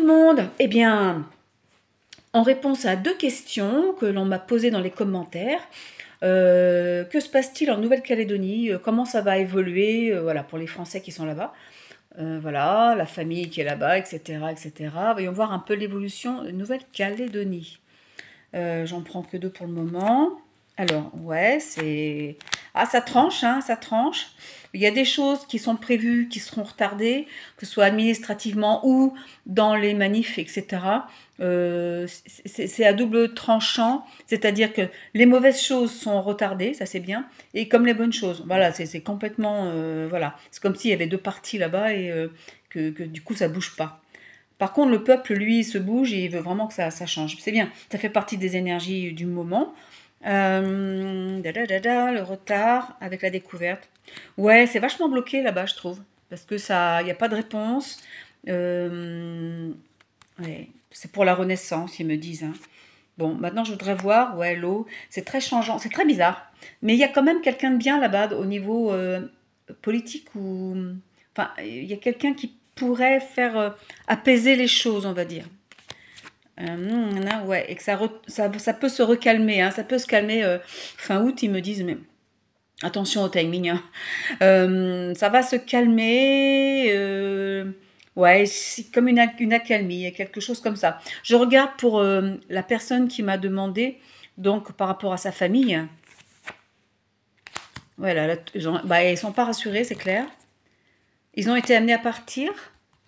le monde. Eh bien, en réponse à deux questions que l'on m'a posées dans les commentaires, que se passe-t-il en Nouvelle-Calédonie? Comment ça va évoluer voilà, pour les Français qui sont là-bas? Voilà, la famille qui est là-bas, etc., etc. Voyons voir un peu l'évolution de Nouvelle-Calédonie. J'en prends que deux pour le moment. Alors, ouais, c'est... Ah, ça tranche, hein, ça tranche. Il y a des choses qui sont prévues, qui seront retardées, que ce soit administrativement ou dans les manifs, etc. C'est à double tranchant, c'est-à-dire que les mauvaises choses sont retardées, ça c'est bien, et comme les bonnes choses. Voilà, c'est complètement... voilà, c'est comme s'il y avait deux parties là-bas et que du coup ça bouge pas. Par contre, le peuple, lui, se bouge et il veut vraiment que ça change. C'est bien, ça fait partie des énergies du moment. Le retard avec la découverte. Ouais, c'est vachement bloqué là-bas, je trouve. Parce que ça, il n'y a pas de réponse. Ouais, c'est pour la renaissance, ils me disent, hein. Bon, maintenant je voudrais voir, ouais, l'eau, c'est très changeant, c'est très bizarre. Mais il y a quand même quelqu'un de bien là-bas au niveau politique ou... Enfin, il y a quelqu'un qui pourrait faire apaiser les choses, on va dire. Ouais, et que ça peut se recalmer, hein, ça peut se calmer fin août, ils me disent, mais attention au timing, hein. Ça va se calmer, ouais, c'est comme une accalmie, quelque chose comme ça. Je regarde pour la personne qui m'a demandé, donc par rapport à sa famille. Voilà, là, ils sont pas rassurés, c'est clair. Ils ont été amenés à partir,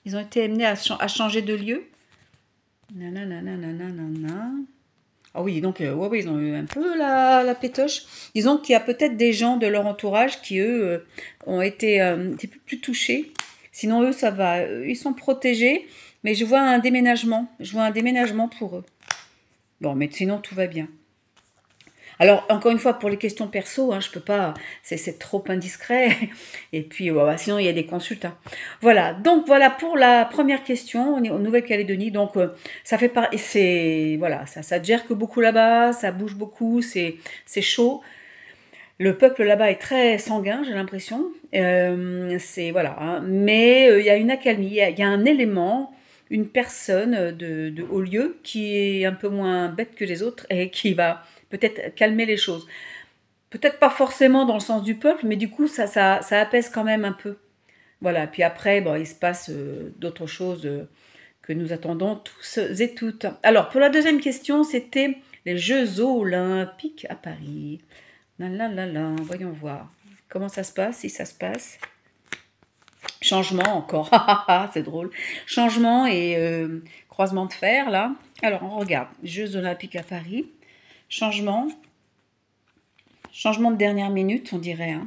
ils ont été amenés à changer de lieu. Nanana. Ah oui, donc ouais, ils ont eu un peu la pétoche. Disons qu'il y a peut-être des gens de leur entourage qui, eux, ont été un petit peu plus touchés. Sinon, eux, ça va. Ils sont protégés, mais je vois un déménagement. Je vois un déménagement pour eux. Bon, mais sinon, tout va bien. Alors, encore une fois, pour les questions perso, hein, je peux pas, c'est trop indiscret. Et puis, sinon, il y a des consultes, hein. Voilà, donc voilà pour la première question. On est en Nouvelle-Calédonie, donc ça fait pas, c'est voilà, ça gère que beaucoup là-bas, ça bouge beaucoup, c'est chaud. Le peuple là-bas est très sanguin, j'ai l'impression. C'est voilà, hein. Mais il y a une accalmie, il y a un élément, une personne de haut lieu qui est un peu moins bête que les autres et qui va peut-être calmer les choses. Peut-être pas forcément dans le sens du peuple, mais du coup ça apaise quand même un peu. Voilà. Puis après, bon, il se passe d'autres choses que nous attendons tous et toutes. Alors pour la deuxième question, c'était les Jeux Olympiques à Paris. Voyons voir. Comment ça se passe, si ça se passe. Changement encore, c'est drôle. Changement et croisement de fer, là. Alors, on regarde. Jeux Olympiques à Paris. Changement. Changement de dernière minute, on dirait, hein.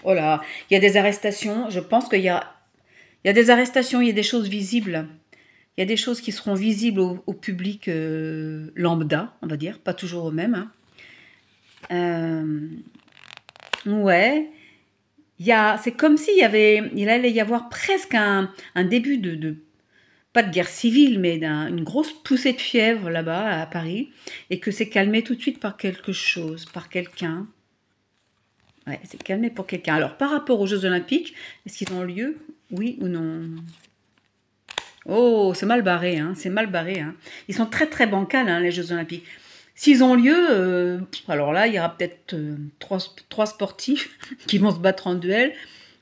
Oh là, il y a des arrestations. Je pense qu'il y a des arrestations, il y a des choses visibles. Il y a des choses qui seront visibles au public lambda, on va dire. Pas toujours au même, hein. Ouais. C'est comme s'il il allait y avoir presque un début pas de guerre civile, mais une grosse poussée de fièvre là-bas à Paris, et que c'est calmé tout de suite par quelque chose, par quelqu'un. Ouais, c'est calmé pour quelqu'un. Alors, par rapport aux Jeux Olympiques, est-ce qu'ils ont lieu? Oui ou non? Oh, c'est mal barré, hein, c'est mal barré, hein. Ils sont très très bancals, hein, les Jeux Olympiques. S'ils ont lieu, alors là, il y aura peut-être trois sportifs qui vont se battre en duel.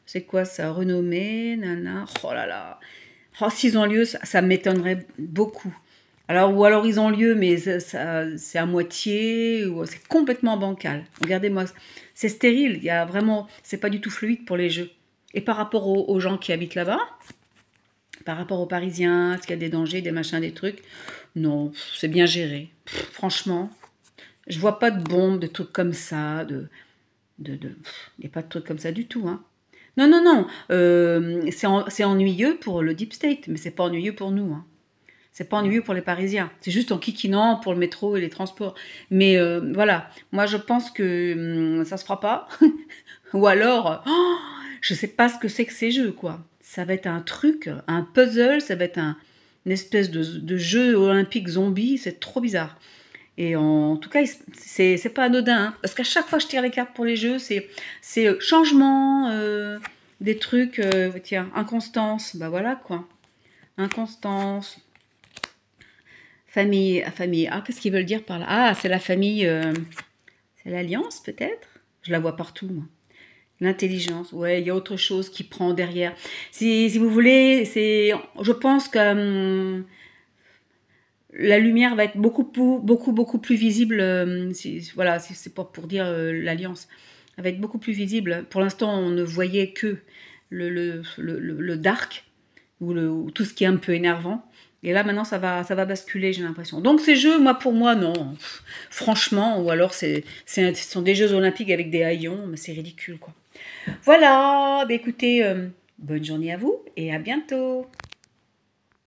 C'est quoi ça? Renommée, nana. Oh là là. Oh, s'ils ont lieu, ça m'étonnerait beaucoup. Ou alors ils ont lieu, mais c'est à moitié, ou c'est complètement bancal. Regardez-moi, c'est stérile. Il y a vraiment, c'est pas du tout fluide pour les jeux. Et par rapport aux gens qui habitent là-bas, par rapport aux Parisiens, est-ce qu'il y a des dangers, des machins, des trucs? Non, c'est bien géré. Franchement, je vois pas de bombes, de trucs comme ça, il n'y a pas de trucs comme ça du tout, hein. Non, non, non, c'est ennuyeux pour le Deep State, mais c'est pas ennuyeux pour nous, hein. C'est pas ennuyeux pour les Parisiens. C'est juste en kikinant pour le métro et les transports. Mais voilà, moi je pense que ça se fera pas. Ou alors, je sais pas ce que c'est que ces jeux, quoi. Ça va être un truc, un puzzle, ça va être une espèce de jeu olympique zombie, c'est trop bizarre. Et en tout cas, c'est pas anodin, hein, parce qu'à chaque fois que je tire les cartes pour les jeux, c'est changement, des trucs, tiens, inconstance, bah voilà quoi. Inconstance, famille. Ah, qu'est-ce qu'ils veulent dire par là? Ah, c'est la famille, c'est l'alliance peut-être? Je la vois partout, moi. L'intelligence, ouais, il y a autre chose qui prend derrière. Si vous voulez, je pense que la lumière va être beaucoup plus visible. Voilà, c'est pas pour dire l'alliance. Elle va être beaucoup plus visible. Pour l'instant, on ne voyait que le dark ou tout ce qui est un peu énervant. Et là, maintenant, ça va basculer, j'ai l'impression. Donc, ces jeux, pour moi, non. Franchement, ou alors, ce sont des Jeux Olympiques avec des haillons, mais c'est ridicule, quoi. Voilà, bah, écoutez, bonne journée à vous et à bientôt.